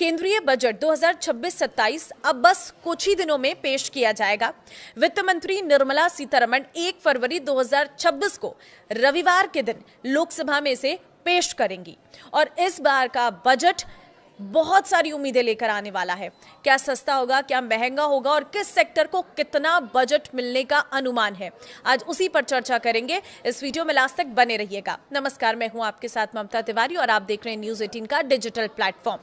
केंद्रीय बजट 2026-27 अब बस कुछ ही दिनों में पेश किया जाएगा। वित्त मंत्री निर्मला सीतारमण 1 फरवरी 2026 को रविवार के दिन लोकसभा में इसे पेश करेंगी और इस बार का बजट बहुत सारी उम्मीदें लेकर आने वाला है। क्या सस्ता होगा, क्या महंगा होगा और किस सेक्टर को कितना बजट मिलने का अनुमान है, आज उसी पर चर्चा करेंगे। इस वीडियो में लास्ट तक बने रहिएगा। नमस्कार, मैं हूं आपके साथ ममता तिवारी और आप देख रहे हैं न्यूज़ 18 का डिजिटल प्लेटफॉर्म।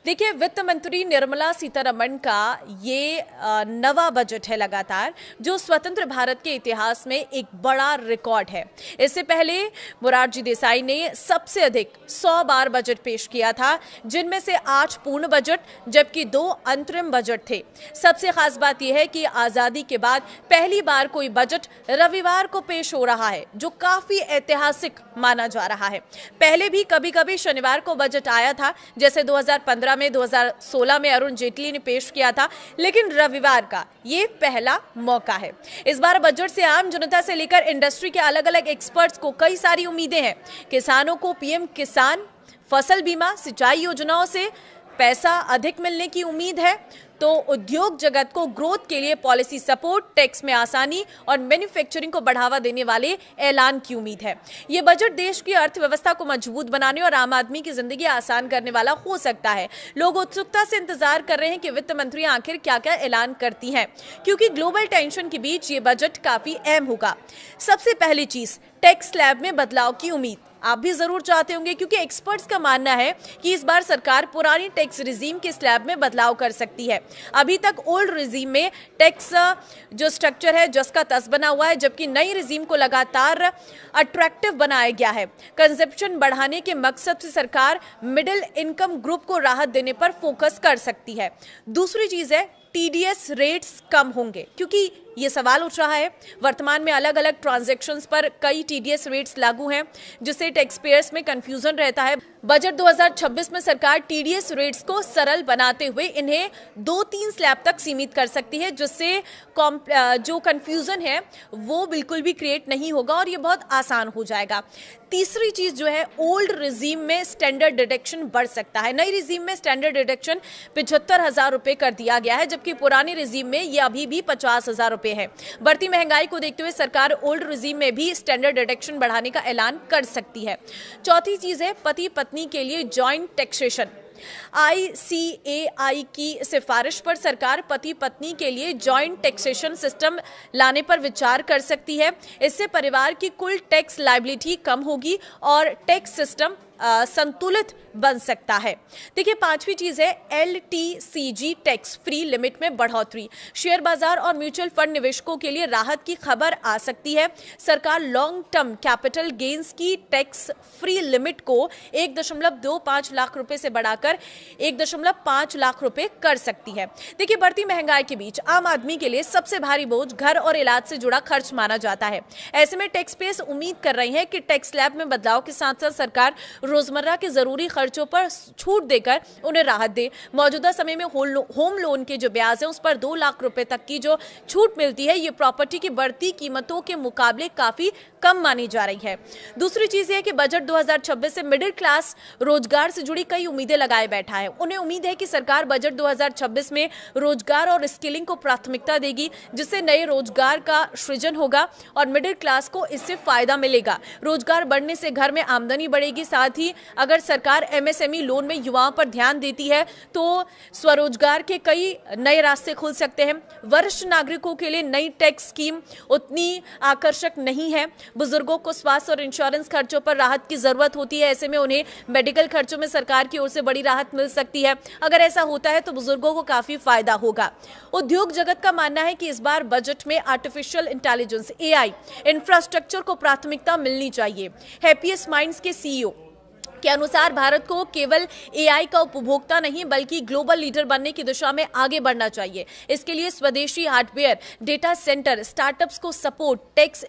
देखिए, वित्त मंत्री निर्मला सीतारमण का ये नवा बजट है लगातार, जो स्वतंत्र भारत के इतिहास में एक बड़ा रिकॉर्ड है। इससे पहले मोरारजी देसाई ने सबसे अधिक 100 बार बजट पेश किया था, जिनमें से 8 पूर्ण बजट जबकि 2 अंतरिम बजट थे। सबसे खास बात यह है कि आजादी के बाद पहली बार कोई बजट रविवार को पेश हो रहा है, जो काफी ऐतिहासिक माना जा रहा है। पहले भी कभी कभी शनिवार को बजट आया था, जैसे 2015 में, 2016 में अरुण जेटली ने पेश किया था, लेकिन रविवार का ये पहला मौका है। इस बार बजट से आम जनता से लेकर इंडस्ट्री के अलग अलग एक्सपर्ट्स को कई सारी उम्मीदें हैं। किसानों को पीएम किसान, फसल बीमा, सिंचाई योजनाओं से पैसा अधिक मिलने की उम्मीद है, तो उद्योग जगत को ग्रोथ के लिए पॉलिसी सपोर्ट, टैक्स में आसानी और मैन्युफैक्चरिंग को बढ़ावा देने वाले ऐलान की उम्मीद है। ये बजट देश की अर्थव्यवस्था को मजबूत बनाने और आम आदमी की जिंदगी आसान करने वाला हो सकता है। लोग उत्सुकता से इंतजार कर रहे हैं कि वित्त मंत्री आखिर क्या क्या ऐलान करती हैं, क्योंकि ग्लोबल टेंशन के बीच ये बजट काफी अहम होगा। सबसे पहली चीज, टैक्स स्लैब में बदलाव की उम्मीद आप भी जरूर चाहते होंगे, क्योंकि एक्सपर्ट्स का मानना है कि इस बार सरकार पुरानी टैक्स रिजीम के स्लैब में बदलाव कर सकती है। अभी तक ओल्ड रिजीम में टैक्स जो स्ट्रक्चर है जस का तस बना हुआ है, जबकि नई रिजीम को लगातार अट्रैक्टिव बनाया गया है। कंजप्शन बढ़ाने के मकसद से सरकार मिडिल इनकम ग्रुप को राहत देने पर फोकस कर सकती है। दूसरी चीज है, टीडीएस रेट्स कम होंगे, क्योंकि ये सवाल उठ रहा है। वर्तमान में अलग अलग ट्रांजैक्शंस पर कई टीडीएस रेट्स लागू हैं, जिससे टैक्स पेयर्स में कंफ्यूजन रहता है। बजट 2026 में सरकार टीडीएस रेट्स को सरल बनाते हुए इन्हें 2-3 स्लैब तक सीमित कर सकती है, जिससे जो कंफ्यूजन है वो बिल्कुल भी क्रिएट नहीं होगा और ये बहुत आसान हो जाएगा। तीसरी चीज जो है, ओल्ड रिजीम में स्टैंडर्ड डिडक्शन बढ़ सकता है। नई रिजीम में स्टैंडर्ड डिडक्शन 75,000 रुपए कर दिया गया है, जबकि पुरानी रिजीम में ये अभी भी 50,000 रुपए है। बढ़ती महंगाई को देखते हुए सरकार ओल्ड रिजीम में भी स्टैंडर्ड डिडक्शन बढ़ाने का ऐलान कर सकती है। चौथी चीज है, पति पत्नी के लिए जॉइंट टैक्सेशन। ICAI की सिफारिश पर सरकार पति पत्नी के लिए जॉइंट टैक्सेशन सिस्टम लाने पर विचार कर सकती है। इससे परिवार की कुल टैक्स लायबिलिटी कम होगी और टैक्स सिस्टम संतुलित बन सकता है। देखिए, पांचवी चीज है, LTCG टैक्स फ्री लिमिट में बढ़ोतरी। शेयर बाजार और म्यूचुअल फंड निवेशकों के लिए राहत की खबर आ सकती है। सरकार लॉन्ग टर्म कैपिटल गेन्स की टैक्स फ्री लिमिट को 1.25 लाख रुपए से बढ़ाकर 1.5 लाख रुपए कर सकती है। देखिए, बढ़ती महंगाई के बीच आम आदमी के लिए सबसे भारी बोझ घर और इलाज से जुड़ा खर्च माना जाता है। ऐसे में टैक्स पेयर्स उम्मीद कर रहे हैं कि टैक्स स्लैब में बदलाव के साथ साथ सरकार रोजमर्रा के जरूरी खर्चों पर छूट देकर उन्हें राहत दे। मौजूदा समय में होम लोन के जो ब्याज है उस पर 2 लाख रुपए तक की जो छूट मिलती है, ये प्रॉपर्टी की बढ़ती कीमतों के मुकाबले काफी कम मानी जा रही है। दूसरी चीज है कि बजट 2026 से मिडिल क्लास रोजगार से जुड़ी कई उम्मीदें लगाए बैठा है। उन्हें उम्मीद है कि सरकार बजट 2026 में रोजगार और स्किलिंग को प्राथमिकता देगी, जिससे नए रोजगार का सृजन होगा और मिडिल क्लास को इससे फायदा मिलेगा। रोजगार बढ़ने से घर में आमदनी बढ़ेगी। साथ ही अगर सरकार MSME लोन में युवाओं पर ध्यान देती है तो स्वरोजगार के कई नए रास्ते खुल सकते हैं। वरिष्ठ नागरिकों के लिए नई टैक्स स्कीम उतनी आकर्षक नहीं है। बुजुर्गों को स्वास्थ्य और इंश्योरेंस खर्चों पर राहत की जरूरत होती है। ऐसे में उन्हें मेडिकल खर्चों में सरकार की ओर से बड़ी राहत मिल सकती है। अगर ऐसा होता है तो बुजुर्गों को काफी फायदा होगा। उद्योग जगत का मानना है कि इस बार बजट में आर्टिफिशियल इंटेलिजेंस AI इंफ्रास्ट्रक्चर को प्राथमिकता मिलनी चाहिए। हैप्पीएस्ट माइंड्स के CEO के अनुसार भारत को केवल AI का उपभोक्ता नहीं बल्कि ग्लोबल लीडर बनने की दिशा में आगे बढ़ना चाहिए। इसके लिए स्वदेशी हार्डवेयर, डेटा सेंटर, स्टार्टअप्स को सपोर्ट, टैक्स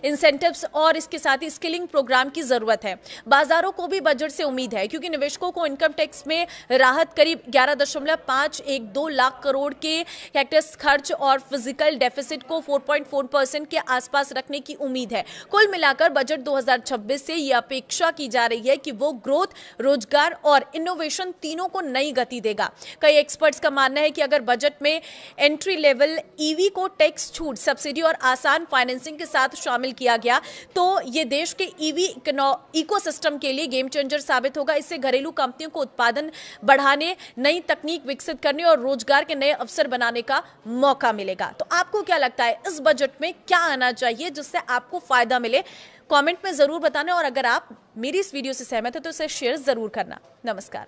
इंसेंटिव्स और इसके साथ ही स्किलिंग प्रोग्राम की जरूरत है। बाजारों को भी बजट से उम्मीद है, क्योंकि निवेशकों को इनकम टैक्स में राहत करीब 11.512 लाख करोड़ के टैक्स खर्च और फिजिकल डेफिसिट को 4.4% के आसपास रखने की उम्मीद है। कुल मिलाकर बजट 2026 से यह अपेक्षा की जा रही है कि वो ग्रोथ, रोजगार और इनोवेशन तीनों को नई गति देगा। कई एक्सपर्ट्स का मानना है कि अगर बजट में एंट्री लेवल ईवी को टैक्स छूट, सब्सिडी और आसान फाइनेंसिंग के साथ शामिल किया गया तो ये देश के ईवी इकोसिस्टम के लिए गेम चेंजर साबित होगा। इससे घरेलू कंपनियों को उत्पादन बढ़ाने, नई तकनीक विकसित करने और रोजगार के नए अवसर बनाने का मौका मिलेगा। तो आपको क्या लगता है, इस बजट में क्या आना चाहिए जिससे आपको फायदा मिले? कमेंट में जरूर बताना, और अगर आप मेरी इस वीडियो से सहमत है तो इसे शेयर जरूर करना। नमस्कार।